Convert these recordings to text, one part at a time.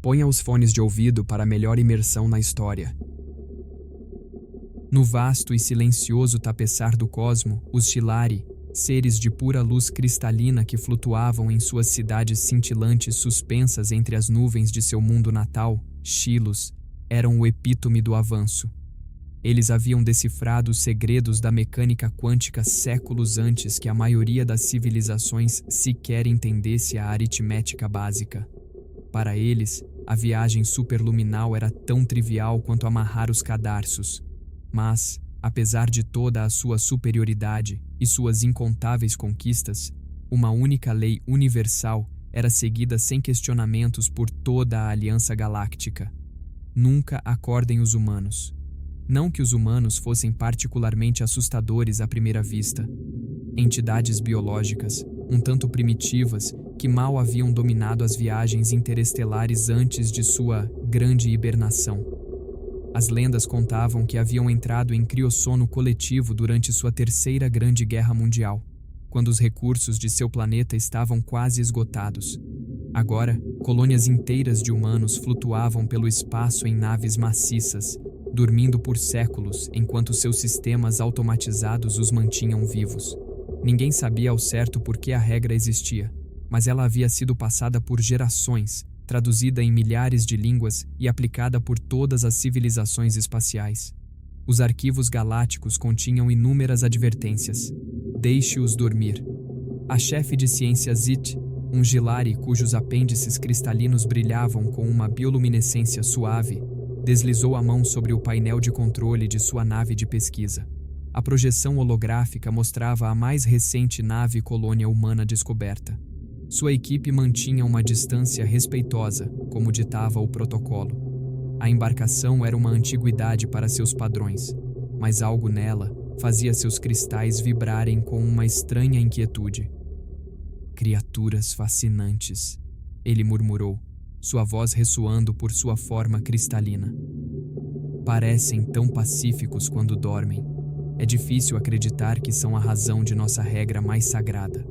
Ponha os fones de ouvido para melhor imersão na história. No vasto e silencioso tapeçar do cosmo, os Chilari, seres de pura luz cristalina que flutuavam em suas cidades cintilantes suspensas entre as nuvens de seu mundo natal, Chilos, eram o epítome do avanço. Eles haviam decifrado os segredos da mecânica quântica séculos antes que a maioria das civilizações sequer entendesse a aritmética básica. Para eles, a viagem superluminal era tão trivial quanto amarrar os cadarços. Mas, apesar de toda a sua superioridade e suas incontáveis conquistas, uma única lei universal era seguida sem questionamentos por toda a Aliança Galáctica. Nunca acordem os humanos. Não que os humanos fossem particularmente assustadores à primeira vista. Entidades biológicas, um tanto primitivas, que mal haviam dominado as viagens interestelares antes de sua grande hibernação. As lendas contavam que haviam entrado em criossono coletivo durante sua terceira Grande Guerra Mundial, quando os recursos de seu planeta estavam quase esgotados. Agora, colônias inteiras de humanos flutuavam pelo espaço em naves maciças, dormindo por séculos enquanto seus sistemas automatizados os mantinham vivos. Ninguém sabia ao certo por que a regra existia, mas ela havia sido passada por gerações, traduzida em milhares de línguas e aplicada por todas as civilizações espaciais. Os arquivos galácticos continham inúmeras advertências. Deixe-os dormir. A chefe de ciência Zit, um Chilari cujos apêndices cristalinos brilhavam com uma bioluminescência suave, deslizou a mão sobre o painel de controle de sua nave de pesquisa. A projeção holográfica mostrava a mais recente nave colônia humana descoberta. Sua equipe mantinha uma distância respeitosa, como ditava o protocolo. A embarcação era uma antiguidade para seus padrões, mas algo nela fazia seus cristais vibrarem com uma estranha inquietude. Criaturas fascinantes, ele murmurou, sua voz ressoando por sua forma cristalina. Parecem tão pacíficos quando dormem. É difícil acreditar que são a razão de nossa regra mais sagrada.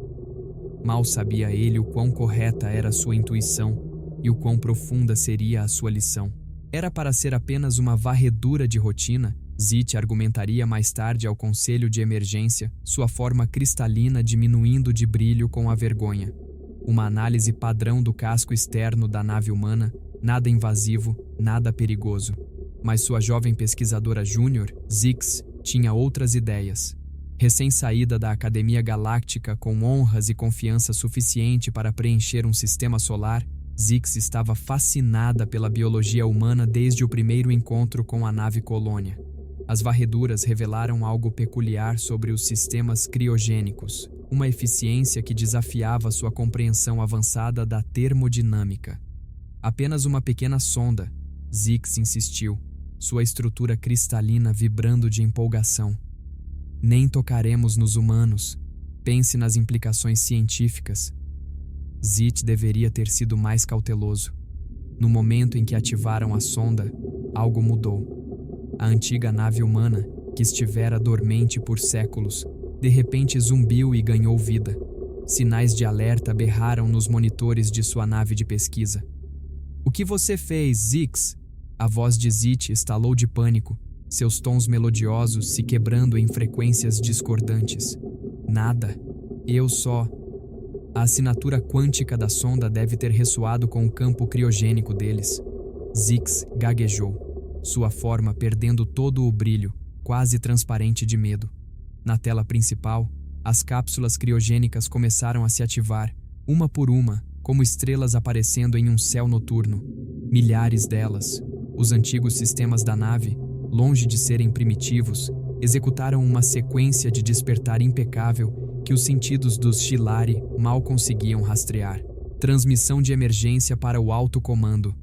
Mal sabia ele o quão correta era sua intuição e o quão profunda seria a sua lição. Era para ser apenas uma varredura de rotina, Zit argumentaria mais tarde ao Conselho de Emergência, sua forma cristalina diminuindo de brilho com a vergonha. Uma análise padrão do casco externo da nave humana, nada invasivo, nada perigoso. Mas sua jovem pesquisadora júnior, Zix, tinha outras ideias. Recém-saída da Academia Galáctica com honras e confiança suficiente para preencher um sistema solar, Zix estava fascinada pela biologia humana desde o primeiro encontro com a nave colônia. As varreduras revelaram algo peculiar sobre os sistemas criogênicos, uma eficiência que desafiava sua compreensão avançada da termodinâmica. Apenas uma pequena sonda, Zix insistiu, sua estrutura cristalina vibrando de empolgação. Nem tocaremos nos humanos. Pense nas implicações científicas. Zit deveria ter sido mais cauteloso. No momento em que ativaram a sonda, algo mudou. A antiga nave humana, que estivera dormente por séculos, de repente zumbiu e ganhou vida. Sinais de alerta berraram nos monitores de sua nave de pesquisa. "O que você fez, Zix?" A voz de Zit estalou de pânico, seus tons melodiosos se quebrando em frequências discordantes. "Nada. Eu só..." A assinatura quântica da sonda deve ter ressoado com o campo criogênico deles. Zix gaguejou, sua forma perdendo todo o brilho, quase transparente de medo. Na tela principal, as cápsulas criogênicas começaram a se ativar, uma por uma, como estrelas aparecendo em um céu noturno. Milhares delas. Os antigos sistemas da nave, longe de serem primitivos, executaram uma sequência de despertar impecável que os sentidos dos Chilari mal conseguiam rastrear. Transmissão de emergência para o alto comando.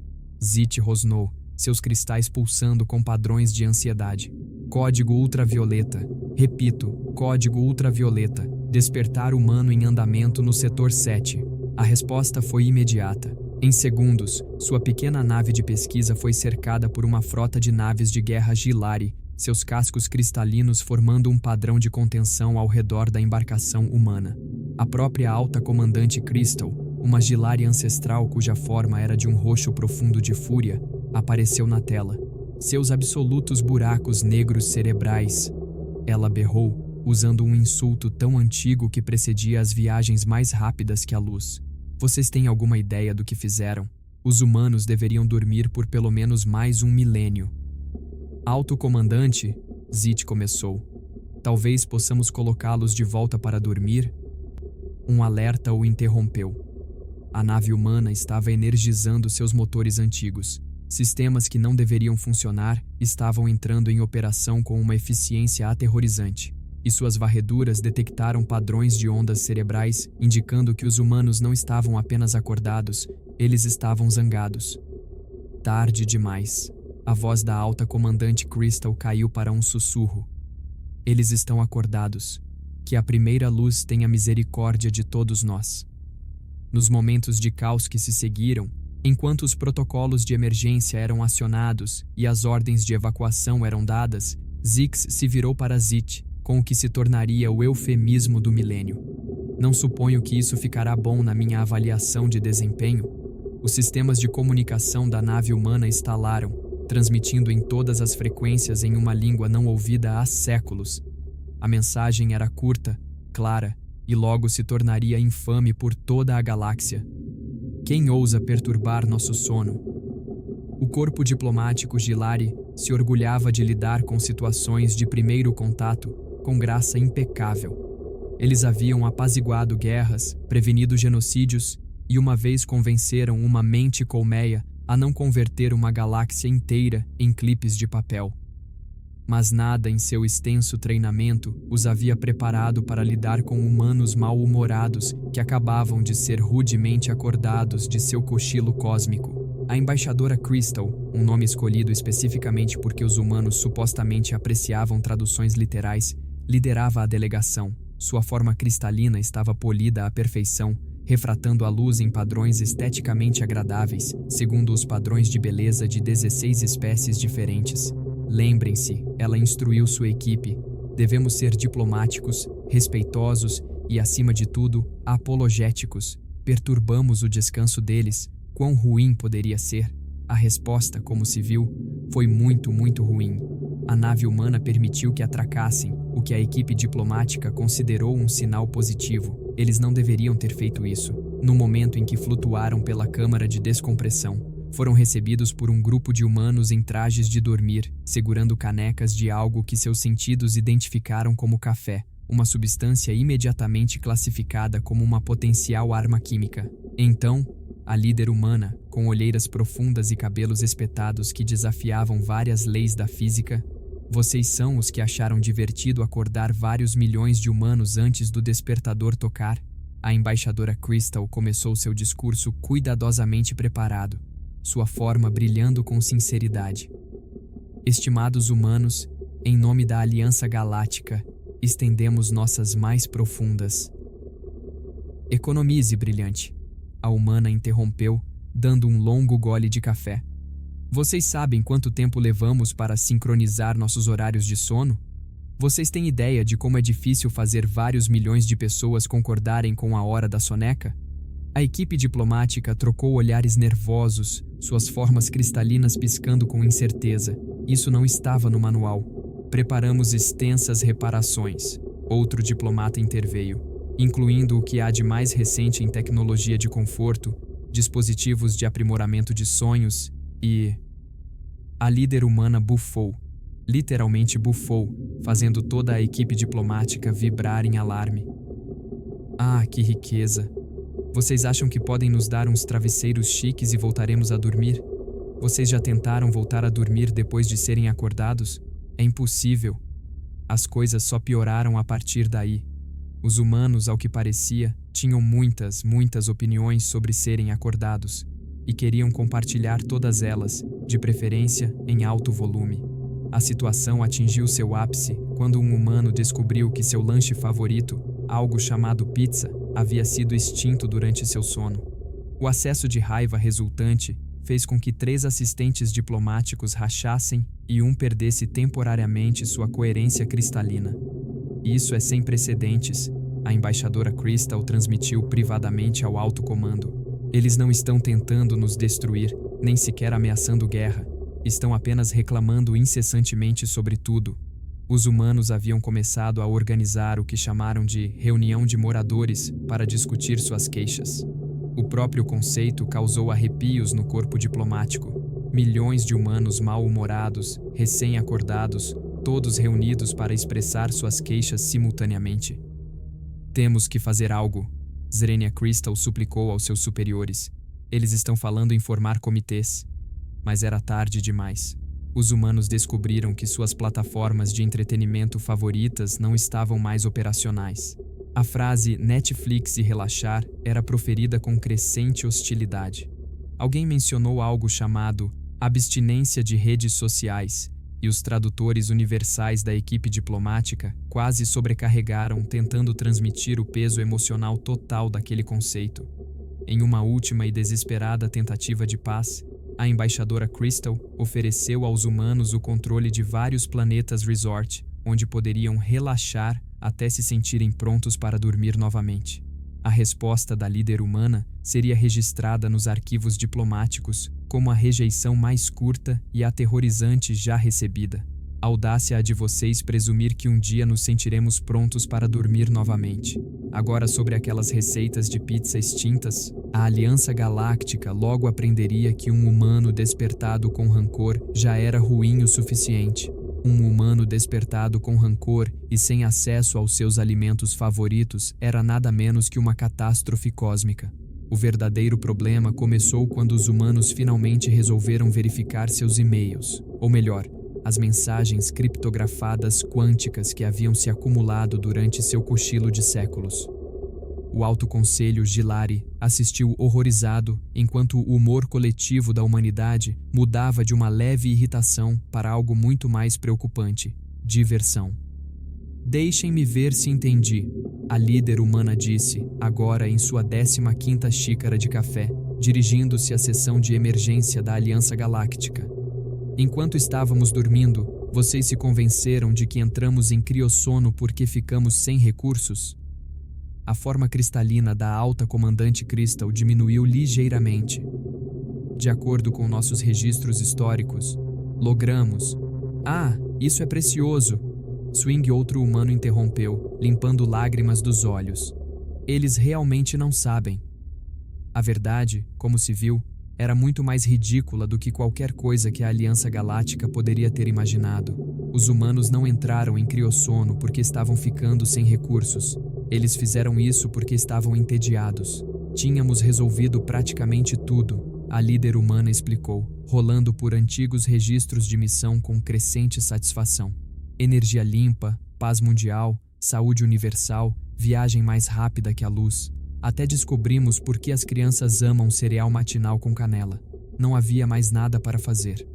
Zit rosnou, seus cristais pulsando com padrões de ansiedade. Código ultravioleta. Repito, código ultravioleta. Despertar humano em andamento no setor 7. A resposta foi imediata. Em segundos, sua pequena nave de pesquisa foi cercada por uma frota de naves de guerra Chilari, seus cascos cristalinos formando um padrão de contenção ao redor da embarcação humana. A própria alta comandante Crystal, Uma Gilari ancestral cuja forma era de um roxo profundo de fúria apareceu na tela. Seus absolutos buracos negros cerebrais. Ela berrou, usando um insulto tão antigo que precedia as viagens mais rápidas que a luz. Vocês têm alguma ideia do que fizeram? Os humanos deveriam dormir por pelo menos mais um milênio. Alto comandante, Zit começou. Talvez possamos colocá-los de volta para dormir? Um alerta o interrompeu. A nave humana estava energizando seus motores antigos. Sistemas que não deveriam funcionar estavam entrando em operação com uma eficiência aterrorizante, e suas varreduras detectaram padrões de ondas cerebrais, indicando que os humanos não estavam apenas acordados, eles estavam zangados. Tarde demais. A voz da alta comandante Crystal caiu para um sussurro. Eles estão acordados. Que a primeira luz tenha misericórdia de todos nós. Nos momentos de caos que se seguiram, enquanto os protocolos de emergência eram acionados e as ordens de evacuação eram dadas, Zix se virou para Zit, com o que se tornaria o eufemismo do milênio. Não suponho que isso ficará bom na minha avaliação de desempenho. Os sistemas de comunicação da nave humana estalaram, transmitindo em todas as frequências em uma língua não ouvida há séculos. A mensagem era curta, clara, e logo se tornaria infame por toda a galáxia. Quem ousa perturbar nosso sono? O corpo diplomático Gilari se orgulhava de lidar com situações de primeiro contato com graça impecável. Eles haviam apaziguado guerras, prevenido genocídios e uma vez convenceram uma mente colmeia a não converter uma galáxia inteira em clipes de papel. Mas nada em seu extenso treinamento os havia preparado para lidar com humanos mal-humorados que acabavam de ser rudemente acordados de seu cochilo cósmico. A embaixadora Crystal, um nome escolhido especificamente porque os humanos supostamente apreciavam traduções literais, liderava a delegação. Sua forma cristalina estava polida à perfeição, refratando a luz em padrões esteticamente agradáveis, segundo os padrões de beleza de 16 espécies diferentes. Lembrem-se, ela instruiu sua equipe, devemos ser diplomáticos, respeitosos e, acima de tudo, apologéticos. Perturbamos o descanso deles. Quão ruim poderia ser? A resposta, como se viu, foi muito ruim. A nave humana permitiu que atracassem, o que a equipe diplomática considerou um sinal positivo. Eles não deveriam ter feito isso. No momento em que flutuaram pela câmara de descompressão, foram recebidos por um grupo de humanos em trajes de dormir, segurando canecas de algo que seus sentidos identificaram como café, uma substância imediatamente classificada como uma potencial arma química. Então, a líder humana, com olheiras profundas e cabelos espetados que desafiavam várias leis da física, vocês são os que acharam divertido acordar vários milhões de humanos antes do despertador tocar? A embaixadora Crystal começou seu discurso cuidadosamente preparado, sua forma brilhando com sinceridade. Estimados humanos, em nome da Aliança Galáctica, estendemos nossas mais profundas. Economize, brilhante. A humana interrompeu, dando um longo gole de café. Vocês sabem quanto tempo levamos para sincronizar nossos horários de sono? Vocês têm ideia de como é difícil fazer vários milhões de pessoas concordarem com a hora da soneca? A equipe diplomática trocou olhares nervosos, suas formas cristalinas piscando com incerteza. Isso não estava no manual. Preparamos extensas reparações. Outro diplomata interveio, incluindo o que há de mais recente em tecnologia de conforto, dispositivos de aprimoramento de sonhos e... A líder humana bufou, literalmente bufou, fazendo toda a equipe diplomática vibrar em alarme. Ah, que riqueza! Vocês acham que podem nos dar uns travesseiros chiques e voltaremos a dormir? Vocês já tentaram voltar a dormir depois de serem acordados? É impossível. As coisas só pioraram a partir daí. Os humanos, ao que parecia, tinham muitas opiniões sobre serem acordados e queriam compartilhar todas elas, de preferência em alto volume. A situação atingiu seu ápice quando um humano descobriu que seu lanche favorito, algo chamado pizza, havia sido extinto durante seu sono. O acesso de raiva resultante fez com que 3 assistentes diplomáticos rachassem e um perdesse temporariamente sua coerência cristalina. Isso é sem precedentes. a embaixadora Crystal transmitiu privadamente ao alto comando. Eles não estão tentando nos destruir, nem sequer ameaçando guerra. Estão apenas reclamando incessantemente sobre tudo. Os humanos haviam começado a organizar o que chamaram de reunião de moradores para discutir suas queixas. O próprio conceito causou arrepios no corpo diplomático. Milhões de humanos mal-humorados, recém-acordados, todos reunidos para expressar suas queixas simultaneamente. Temos que fazer algo, Zrenia Crystal suplicou aos seus superiores. Eles estão falando em formar comitês. Mas era tarde demais. Os humanos descobriram que suas plataformas de entretenimento favoritas não estavam mais operacionais. A frase Netflix e relaxar era proferida com crescente hostilidade. Alguém mencionou algo chamado abstinência de redes sociais, e os tradutores universais da equipe diplomática quase sobrecarregaram tentando transmitir o peso emocional total daquele conceito. Em uma última e desesperada tentativa de paz, a embaixadora Crystal ofereceu aos humanos o controle de vários planetas resort, onde poderiam relaxar até se sentirem prontos para dormir novamente. A resposta da líder humana seria registrada nos arquivos diplomáticos como a rejeição mais curta e aterrorizante já recebida. A audácia de vocês presumir que um dia nos sentiremos prontos para dormir novamente. Agora, sobre aquelas receitas de pizza extintas, a Aliança Galáctica logo aprenderia que um humano despertado com rancor já era ruim o suficiente. Um humano despertado com rancor e sem acesso aos seus alimentos favoritos era nada menos que uma catástrofe cósmica. O verdadeiro problema começou quando os humanos finalmente resolveram verificar seus e-mails, ou melhor, as mensagens criptografadas quânticas que haviam se acumulado durante seu cochilo de séculos. O Alto Conselho Gilari assistiu horrorizado enquanto o humor coletivo da humanidade mudava de uma leve irritação para algo muito mais preocupante: diversão. Deixem-me ver se entendi, a líder humana disse, agora em sua 15ª xícara de café, dirigindo-se à seção de emergência da Aliança Galáctica. Enquanto estávamos dormindo, vocês se convenceram de que entramos em criossono porque ficamos sem recursos? A forma cristalina da alta comandante Crystal diminuiu ligeiramente. De acordo com nossos registros históricos, logramos... Ah, isso é precioso! Swing, outro humano, interrompeu, limpando lágrimas dos olhos. Eles realmente não sabem. A verdade, como se viu, era muito mais ridícula do que qualquer coisa que a Aliança Galáctica poderia ter imaginado. Os humanos não entraram em criossono porque estavam ficando sem recursos. Eles fizeram isso porque estavam entediados. Tínhamos resolvido praticamente tudo, a líder humana explicou, rolando por antigos registros de missão com crescente satisfação. Energia limpa, paz mundial, saúde universal, viagem mais rápida que a luz. Até descobrimos por que as crianças amam cereal matinal com canela. Não havia mais nada para fazer.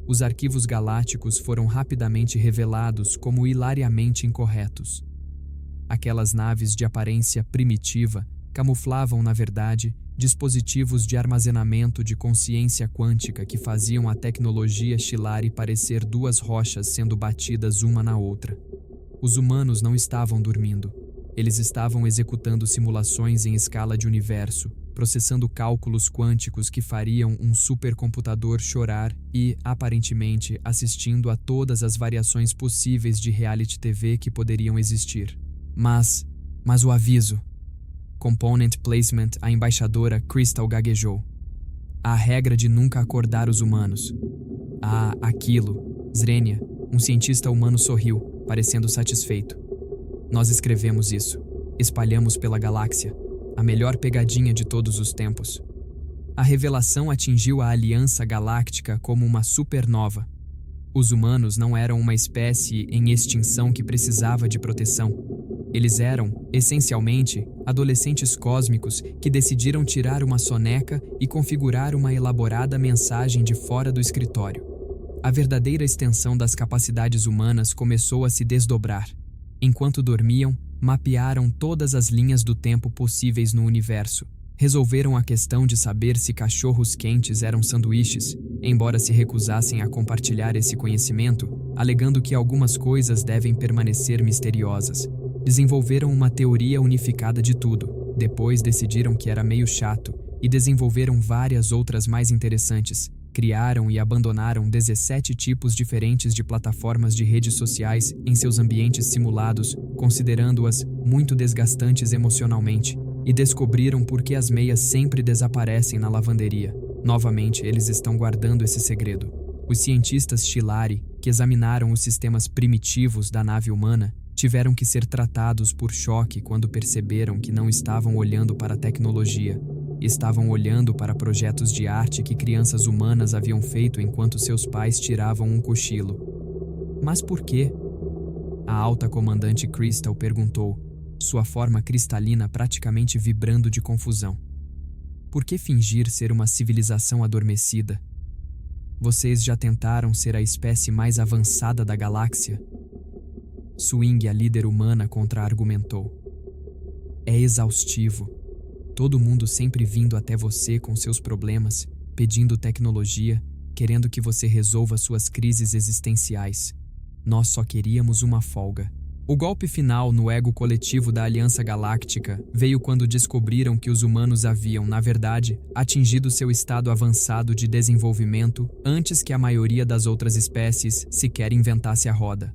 Os arquivos galácticos foram rapidamente revelados como hilariamente incorretos. Aquelas naves de aparência primitiva camuflavam, na verdade, dispositivos de armazenamento de consciência quântica que faziam a tecnologia Chilari parecer duas rochas sendo batidas uma na outra. Os humanos não estavam dormindo. Eles estavam executando simulações em escala de universo, processando cálculos quânticos que fariam um supercomputador chorar e, aparentemente, assistindo a todas as variações possíveis de reality TV que poderiam existir. Mas o aviso. Component Placement, a embaixadora Crystal gaguejou. A regra de nunca acordar os humanos. Ah, aquilo. Zrenia, um cientista humano, sorriu, parecendo satisfeito. Nós escrevemos isso. Espalhamos pela galáxia. A melhor pegadinha de todos os tempos. A revelação atingiu a Aliança Galáctica como uma supernova. Os humanos não eram uma espécie em extinção que precisava de proteção. Eles eram, essencialmente, adolescentes cósmicos que decidiram tirar uma soneca e configurar uma elaborada mensagem de fora do escritório. A verdadeira extensão das capacidades humanas começou a se desdobrar. Enquanto dormiam, mapearam todas as linhas do tempo possíveis no universo. Resolveram a questão de saber se cachorros quentes eram sanduíches, embora se recusassem a compartilhar esse conhecimento, alegando que algumas coisas devem permanecer misteriosas. Desenvolveram uma teoria unificada de tudo. Depois decidiram que era meio chato e desenvolveram várias outras mais interessantes. Criaram e abandonaram 17 tipos diferentes de plataformas de redes sociais em seus ambientes simulados, considerando-as muito desgastantes emocionalmente, e descobriram por que as meias sempre desaparecem na lavanderia. Novamente, eles estão guardando esse segredo. Os cientistas Chilari, que examinaram os sistemas primitivos da nave humana, tiveram que ser tratados por choque quando perceberam que não estavam olhando para a tecnologia. Estavam olhando para projetos de arte que crianças humanas haviam feito enquanto seus pais tiravam um cochilo. Mas por quê? A alta comandante Crystal perguntou, sua forma cristalina praticamente vibrando de confusão. Por que fingir ser uma civilização adormecida? Vocês já tentaram ser a espécie mais avançada da galáxia? Swing, a líder humana, contra-argumentou. É exaustivo. Todo mundo sempre vindo até você com seus problemas, pedindo tecnologia, querendo que você resolva suas crises existenciais. Nós só queríamos uma folga. O golpe final no ego coletivo da Aliança Galáctica veio quando descobriram que os humanos haviam, na verdade, atingido seu estado avançado de desenvolvimento antes que a maioria das outras espécies sequer inventasse a roda.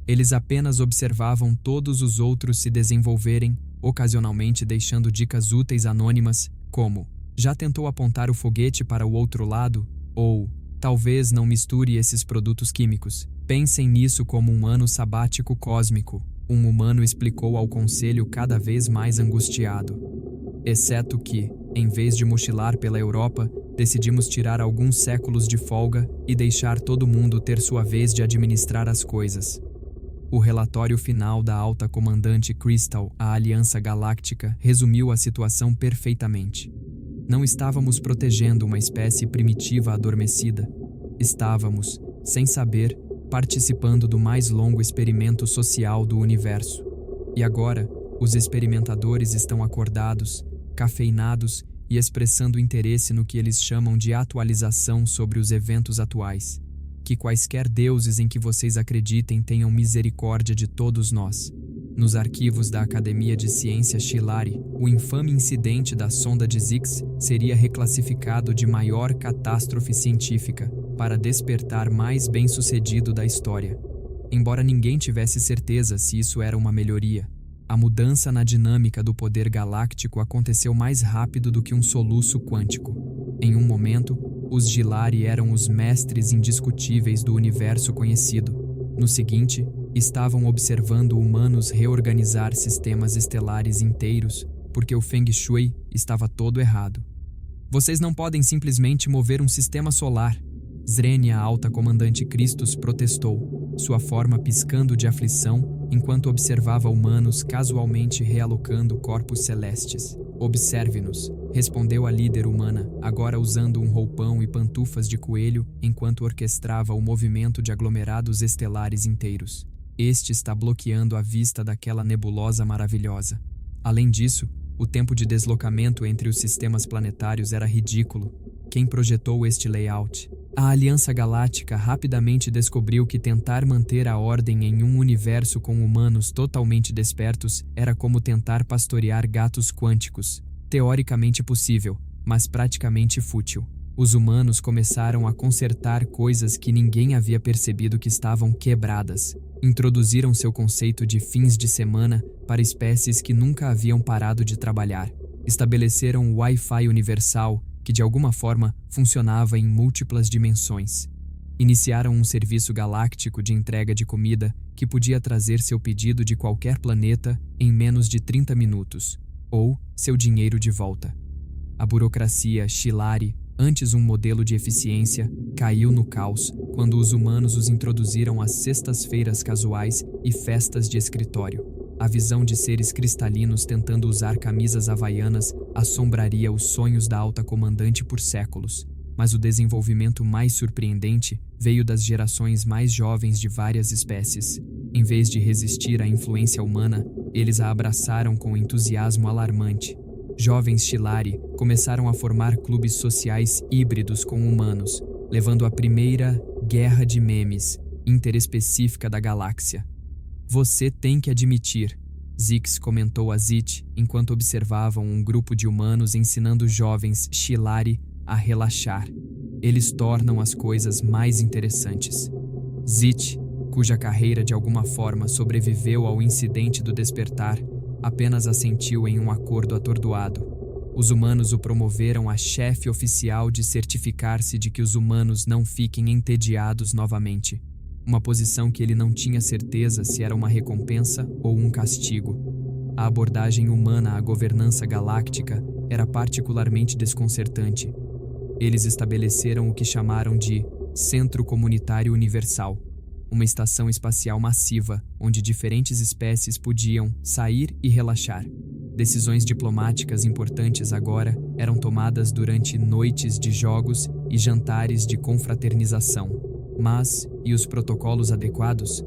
Eles apenas observavam todos os outros se desenvolverem, ocasionalmente deixando dicas úteis anônimas, como: já tentou apontar o foguete para o outro lado? Ou, talvez não misture esses produtos químicos. Pensem nisso como um ano sabático cósmico, um humano explicou ao conselho cada vez mais angustiado. Exceto que, em vez de mochilar pela Europa, decidimos tirar alguns séculos de folga e deixar todo mundo ter sua vez de administrar as coisas. O relatório final da alta comandante Crystal, a Aliança Galáctica, resumiu a situação perfeitamente. Não estávamos protegendo uma espécie primitiva adormecida. Estávamos, sem saber, participando do mais longo experimento social do universo. E agora, os experimentadores estão acordados, cafeinados e expressando interesse no que eles chamam de atualização sobre os eventos atuais. Que quaisquer deuses em que vocês acreditem tenham misericórdia de todos nós. Nos arquivos da Academia de Ciências Chilari, o infame incidente da sonda de Zix seria reclassificado de maior catástrofe científica, para despertar mais bem-sucedido da história. Embora ninguém tivesse certeza se isso era uma melhoria, a mudança na dinâmica do poder galáctico aconteceu mais rápido do que um soluço quântico. Em um momento, os Gilari eram os mestres indiscutíveis do universo conhecido. No seguinte, estavam observando humanos reorganizar sistemas estelares inteiros, porque o Feng Shui estava todo errado. Vocês não podem simplesmente mover um sistema solar. Zrenia, a alta comandante Christus, protestou, sua forma piscando de aflição enquanto observava humanos casualmente realocando corpos celestes. Observe-nos, respondeu a líder humana, agora usando um roupão e pantufas de coelho enquanto orquestrava o movimento de aglomerados estelares inteiros. Este está bloqueando a vista daquela nebulosa maravilhosa. Além disso, o tempo de deslocamento entre os sistemas planetários era ridículo. Quem projetou este layout? A Aliança Galáctica rapidamente descobriu que tentar manter a ordem em um universo com humanos totalmente despertos era como tentar pastorear gatos quânticos. Teoricamente possível, mas praticamente fútil. Os humanos começaram a consertar coisas que ninguém havia percebido que estavam quebradas. Introduziram seu conceito de fins de semana para espécies que nunca haviam parado de trabalhar. Estabeleceram o Wi-Fi universal, que de alguma forma funcionava em múltiplas dimensões. Iniciaram um serviço galáctico de entrega de comida que podia trazer seu pedido de qualquer planeta em menos de 30 minutos, ou seu dinheiro de volta. A burocracia Chilari, antes um modelo de eficiência, caiu no caos quando os humanos os introduziram às sextas-feiras casuais e festas de escritório. A visão de seres cristalinos tentando usar camisas havaianas assombraria os sonhos da alta comandante por séculos, mas o desenvolvimento mais surpreendente veio das gerações mais jovens de várias espécies. Em vez de resistir à influência humana, eles a abraçaram com entusiasmo alarmante. Jovens Chilari começaram a formar clubes sociais híbridos com humanos, levando a primeira guerra de memes interespecífica da galáxia. Você tem que admitir, Zix comentou a Zit enquanto observavam um grupo de humanos ensinando jovens Shilari a relaxar. Eles tornam as coisas mais interessantes. Zit, cuja carreira de alguma forma sobreviveu ao incidente do despertar, apenas assentiu em um acordo atordoado. Os humanos o promoveram a chefe oficial de certificar-se de que os humanos não fiquem entediados novamente. Uma posição que ele não tinha certeza se era uma recompensa ou um castigo. A abordagem humana à governança galáctica era particularmente desconcertante. Eles estabeleceram o que chamaram de Centro Comunitário Universal, uma estação espacial massiva onde diferentes espécies podiam sair e relaxar. Decisões diplomáticas importantes agora eram tomadas durante noites de jogos e jantares de confraternização. Mas, e os protocolos adequados?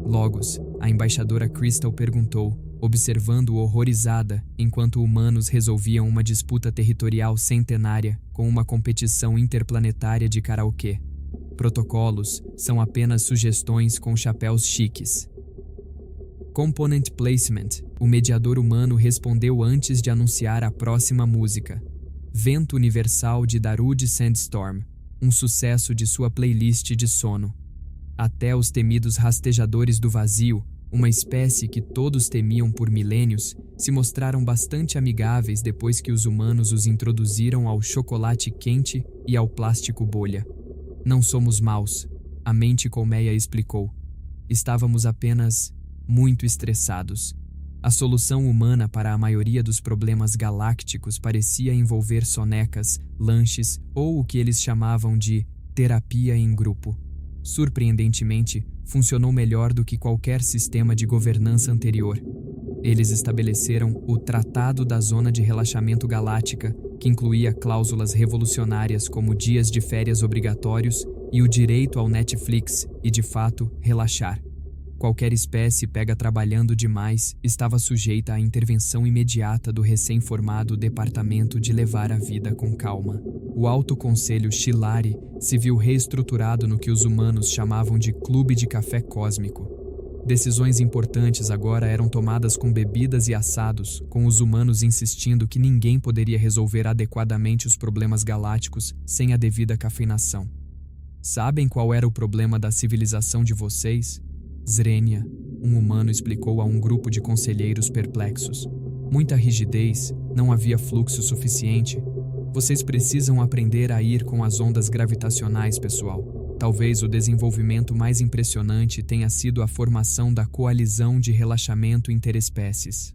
Logos, a embaixadora Crystal perguntou, observando horrorizada enquanto humanos resolviam uma disputa territorial centenária com uma competição interplanetária de karaokê. Protocolos são apenas sugestões com chapéus chiques. Component Placement. O mediador humano respondeu antes de anunciar a próxima música. Vento Universal de Darude Sandstorm, um sucesso de sua playlist de sono. Até os temidos rastejadores do vazio, uma espécie que todos temiam por milênios, se mostraram bastante amigáveis depois que os humanos os introduziram ao chocolate quente e ao plástico bolha. Não somos maus, a mente colmeia explicou. Estávamos apenas muito estressados. A solução humana para a maioria dos problemas galácticos parecia envolver sonecas, lanches ou o que eles chamavam de terapia em grupo. Surpreendentemente, funcionou melhor do que qualquer sistema de governança anterior. Eles estabeleceram o Tratado da Zona de Relaxamento Galáctica, que incluía cláusulas revolucionárias como dias de férias obrigatórios e o direito ao Netflix e, de fato, relaxar. Qualquer espécie pega trabalhando demais estava sujeita à intervenção imediata do recém-formado Departamento de Levar a Vida com Calma. O Alto Conselho Shilari se viu reestruturado no que os humanos chamavam de Clube de Café Cósmico. Decisões importantes agora eram tomadas com bebidas e assados, com os humanos insistindo que ninguém poderia resolver adequadamente os problemas galácticos sem a devida cafeinação. Sabem qual era o problema da civilização de vocês? Zrenia, um humano, explicou a um grupo de conselheiros perplexos. Muita rigidez, não havia fluxo suficiente. Vocês precisam aprender a ir com as ondas gravitacionais, pessoal. Talvez o desenvolvimento mais impressionante tenha sido a formação da Coalizão de Relaxamento Interespécies.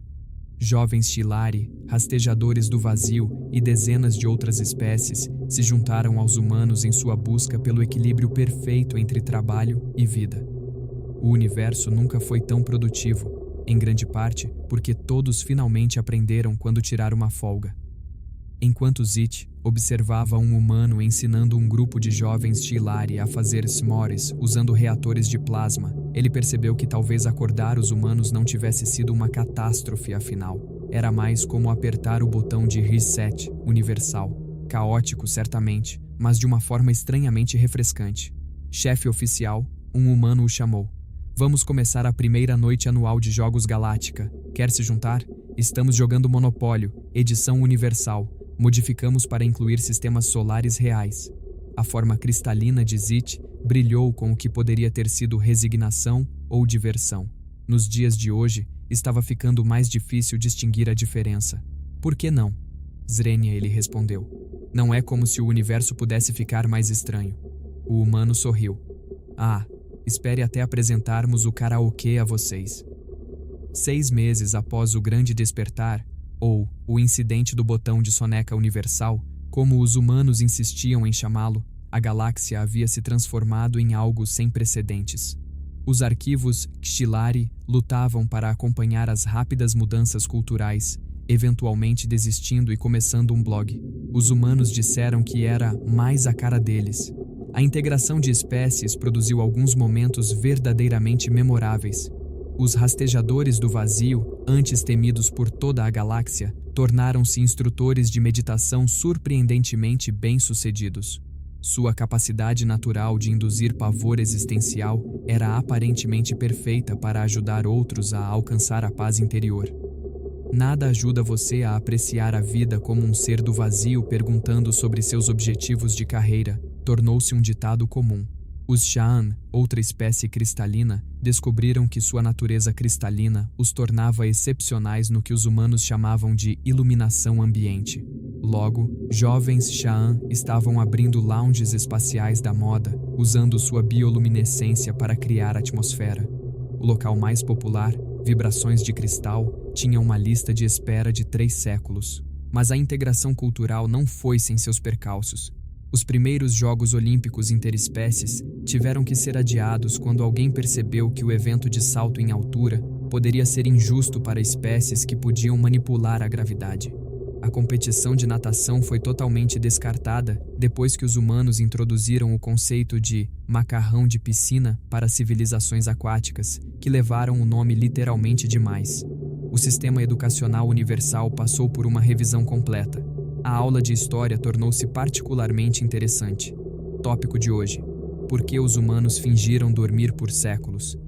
Jovens Shilari, rastejadores do vazio e dezenas de outras espécies se juntaram aos humanos em sua busca pelo equilíbrio perfeito entre trabalho e vida. O universo nunca foi tão produtivo, em grande parte porque todos finalmente aprenderam quando tirar uma folga. Enquanto Zit observava um humano ensinando um grupo de jovens Shilari a fazer s'mores usando reatores de plasma, ele percebeu que talvez acordar os humanos não tivesse sido uma catástrofe afinal. Era mais como apertar o botão de reset universal. Caótico, certamente, mas de uma forma estranhamente refrescante. Chefe oficial, um humano o chamou. Vamos começar a primeira noite anual de Jogos Galáctica. Quer se juntar? Estamos jogando Monopólio, edição universal. Modificamos para incluir sistemas solares reais. A forma cristalina de Zit brilhou com o que poderia ter sido resignação ou diversão. Nos dias de hoje, estava ficando mais difícil distinguir a diferença. Por que não? Zrenia, ele respondeu. Não é como se o universo pudesse ficar mais estranho. O humano sorriu. Espere até apresentarmos o karaokê a vocês. 6 meses após o Grande Despertar, ou o incidente do botão de soneca universal, como os humanos insistiam em chamá-lo, a galáxia havia se transformado em algo sem precedentes. Os arquivos Xilari lutavam para acompanhar as rápidas mudanças culturais, eventualmente desistindo e começando um blog. Os humanos disseram que era mais a cara deles. A integração de espécies produziu alguns momentos verdadeiramente memoráveis. Os rastejadores do vazio, antes temidos por toda a galáxia, tornaram-se instrutores de meditação surpreendentemente bem-sucedidos. Sua capacidade natural de induzir pavor existencial era aparentemente perfeita para ajudar outros a alcançar a paz interior. Nada ajuda você a apreciar a vida como um ser do vazio perguntando sobre seus objetivos de carreira, tornou-se um ditado comum. Os Sha'an, outra espécie cristalina, descobriram que sua natureza cristalina os tornava excepcionais no que os humanos chamavam de iluminação ambiente. Logo, jovens Sha'an estavam abrindo lounges espaciais da moda, usando sua bioluminescência para criar atmosfera. O local mais popular, Vibrações de Cristal, tinha uma lista de espera de 3 séculos. Mas a integração cultural não foi sem seus percalços. Os primeiros Jogos Olímpicos interespécies tiveram que ser adiados quando alguém percebeu que o evento de salto em altura poderia ser injusto para espécies que podiam manipular a gravidade. A competição de natação foi totalmente descartada depois que os humanos introduziram o conceito de macarrão de piscina para civilizações aquáticas, que levaram o nome literalmente demais. O sistema educacional universal passou por uma revisão completa. A aula de história tornou-se particularmente interessante. Tópico de hoje: por que os humanos fingiram dormir por séculos?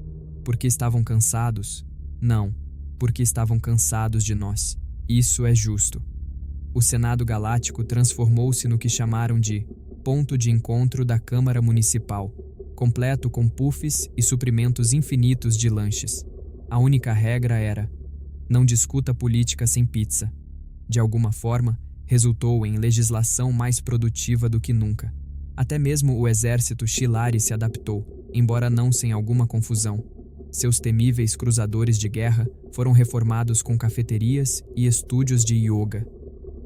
Porque estavam cansados? Não, porque estavam cansados de nós. Isso é justo. O Senado Galáctico transformou-se no que chamaram de ponto de encontro da Câmara Municipal, completo com puffs e suprimentos infinitos de lanches. A única regra era: não discuta política sem pizza. De alguma forma, resultou em legislação mais produtiva do que nunca. Até mesmo o exército Shilari se adaptou, embora não sem alguma confusão. Seus temíveis cruzadores de guerra foram reformados com cafeterias e estúdios de yoga.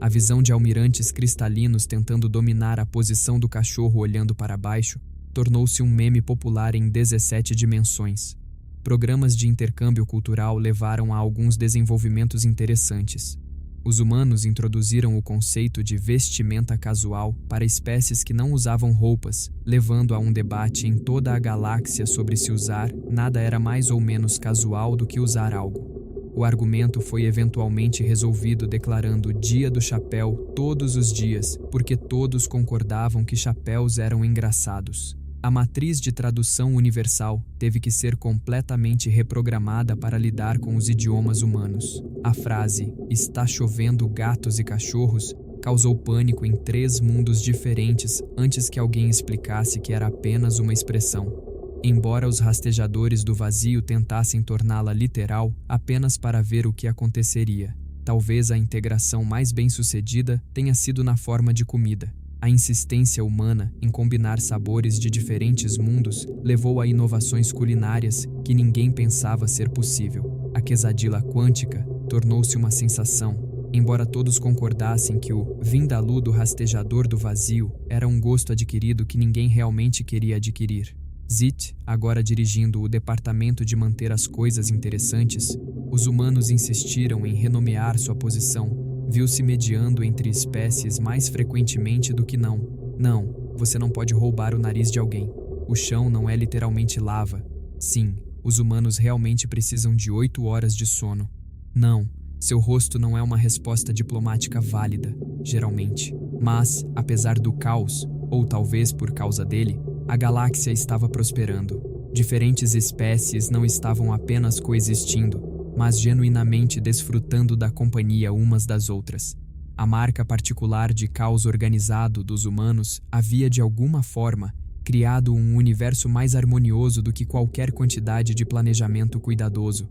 A visão de almirantes cristalinos tentando dominar a posição do cachorro olhando para baixo tornou-se um meme popular em 17 dimensões. Programas de intercâmbio cultural levaram a alguns desenvolvimentos interessantes. Os humanos introduziram o conceito de vestimenta casual para espécies que não usavam roupas, levando a um debate em toda a galáxia sobre se usar nada era mais ou menos casual do que usar algo. O argumento foi eventualmente resolvido declarando Dia do Chapéu todos os dias, porque todos concordavam que chapéus eram engraçados. A matriz de tradução universal teve que ser completamente reprogramada para lidar com os idiomas humanos. A frase "está chovendo gatos e cachorros" causou pânico em 3 mundos diferentes antes que alguém explicasse que era apenas uma expressão. Embora os rastejadores do vazio tentassem torná-la literal apenas para ver o que aconteceria, talvez a integração mais bem-sucedida tenha sido na forma de comida. A insistência humana em combinar sabores de diferentes mundos levou a inovações culinárias que ninguém pensava ser possível. A quesadilla quântica tornou-se uma sensação, embora todos concordassem que o vindaloo do rastejador do vazio era um gosto adquirido que ninguém realmente queria adquirir. Zit, agora dirigindo o departamento de manter as coisas interessantes, os humanos insistiram em renomear sua posição. Viu-se mediando entre espécies mais frequentemente do que não. Não, você não pode roubar o nariz de alguém. O chão não é literalmente lava. Sim, os humanos realmente precisam de 8 horas de sono. Não, seu rosto não é uma resposta diplomática válida, geralmente. Mas, apesar do caos, ou talvez por causa dele, a galáxia estava prosperando. Diferentes espécies não estavam apenas coexistindo, mas genuinamente desfrutando da companhia umas das outras. A marca particular de caos organizado dos humanos havia de alguma forma criado um universo mais harmonioso do que qualquer quantidade de planejamento cuidadoso.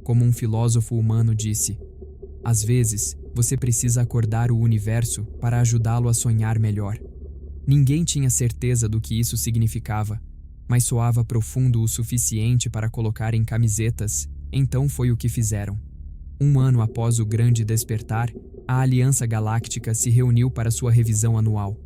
Como um filósofo humano disse, às vezes você precisa acordar o universo para ajudá-lo a sonhar melhor. Ninguém tinha certeza do que isso significava, mas soava profundo o suficiente para colocar em camisetas. Então foi o que fizeram. 1 ano após o Grande Despertar, a Aliança Galáctica se reuniu para sua revisão anual.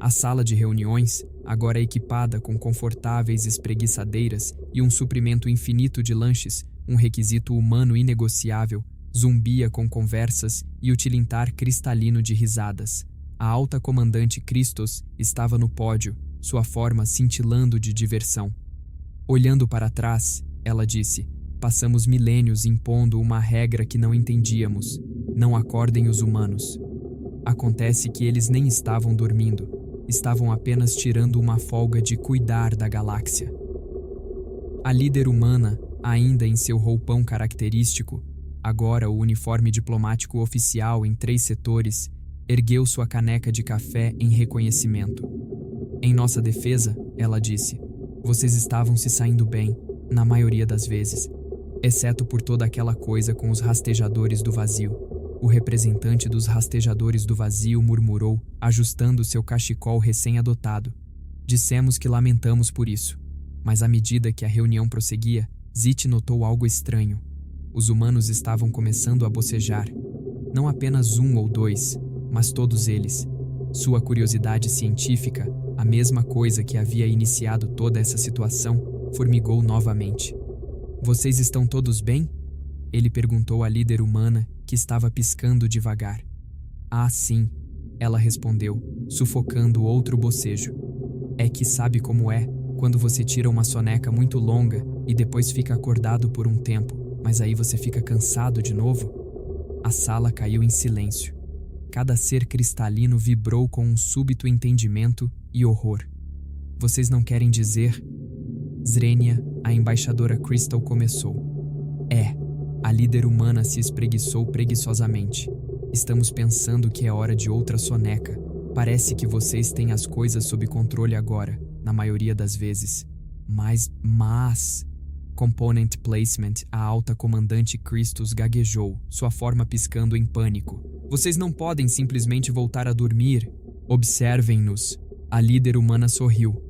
A sala de reuniões, agora equipada com confortáveis espreguiçadeiras e um suprimento infinito de lanches, um requisito humano inegociável, zumbia com conversas e o tilintar cristalino de risadas. A alta comandante Christos estava no pódio, sua forma cintilando de diversão. Olhando para trás, ela disse: passamos milênios impondo uma regra que não entendíamos. Não acordem os humanos. Acontece que eles nem estavam dormindo. estavam apenas tirando uma folga de cuidar da galáxia. A líder humana, ainda em seu roupão característico, agora o uniforme diplomático oficial em 3 setores, ergueu sua caneca de café em reconhecimento. Em nossa defesa, ela disse, vocês estavam se saindo bem, na maioria das vezes, exceto por toda aquela coisa com os rastejadores do vazio. O representante dos rastejadores do vazio murmurou, ajustando seu cachecol recém-adotado. Dissemos que lamentamos por isso. Mas à medida que a reunião prosseguia, Zit notou algo estranho. Os humanos estavam começando a bocejar. Não apenas um ou dois, mas todos eles. Sua curiosidade científica, a mesma coisa que havia iniciado toda essa situação, formigou novamente. Vocês estão todos bem? Ele perguntou à líder humana, que estava piscando devagar. Ah, sim, ela respondeu, sufocando outro bocejo. É que sabe como é, quando você tira uma soneca muito longa e depois fica acordado por um tempo, mas aí você fica cansado de novo? A sala caiu em silêncio. Cada ser cristalino vibrou com um súbito entendimento e horror. Vocês não querem dizer? Zrenia, a embaixadora Crystal começou. A líder humana se espreguiçou preguiçosamente. Estamos pensando que é hora de outra soneca. Parece que vocês têm as coisas sob controle agora, na maioria das vezes. Mas... Component Placement, a alta comandante Christus gaguejou, sua forma piscando em pânico. Vocês não podem simplesmente voltar a dormir. Observem-nos. A líder humana sorriu.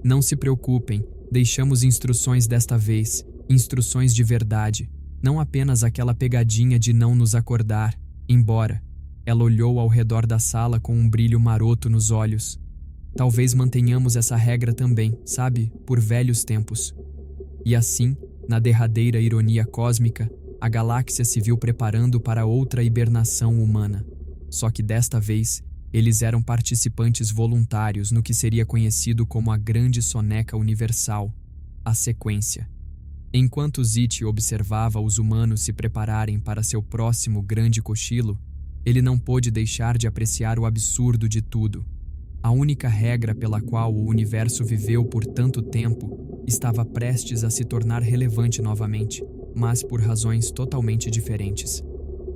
Não se preocupem, deixamos instruções desta vez, instruções de verdade, não apenas aquela pegadinha de não nos acordar, embora. Ela olhou ao redor da sala com um brilho maroto nos olhos. Talvez mantenhamos essa regra também, sabe, por velhos tempos. E assim, na derradeira ironia cósmica, a galáxia se viu preparando para outra hibernação humana. Só que desta vez, eles eram participantes voluntários no que seria conhecido como a Grande Soneca Universal, a Sequência. Enquanto Zit observava os humanos se prepararem para seu próximo grande cochilo, ele não pôde deixar de apreciar o absurdo de tudo. A única regra pela qual o universo viveu por tanto tempo estava prestes a se tornar relevante novamente, mas por razões totalmente diferentes.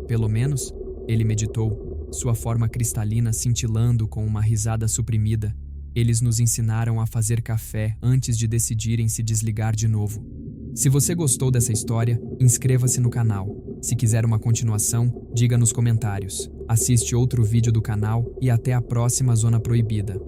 Pelo menos, ele meditou, sua forma cristalina cintilando com uma risada suprimida. Eles nos ensinaram a fazer café antes de decidirem se desligar de novo. Se você gostou dessa história, inscreva-se no canal. Se quiser uma continuação, diga nos comentários. Assiste outro vídeo do canal e até a próxima Zona Proibida.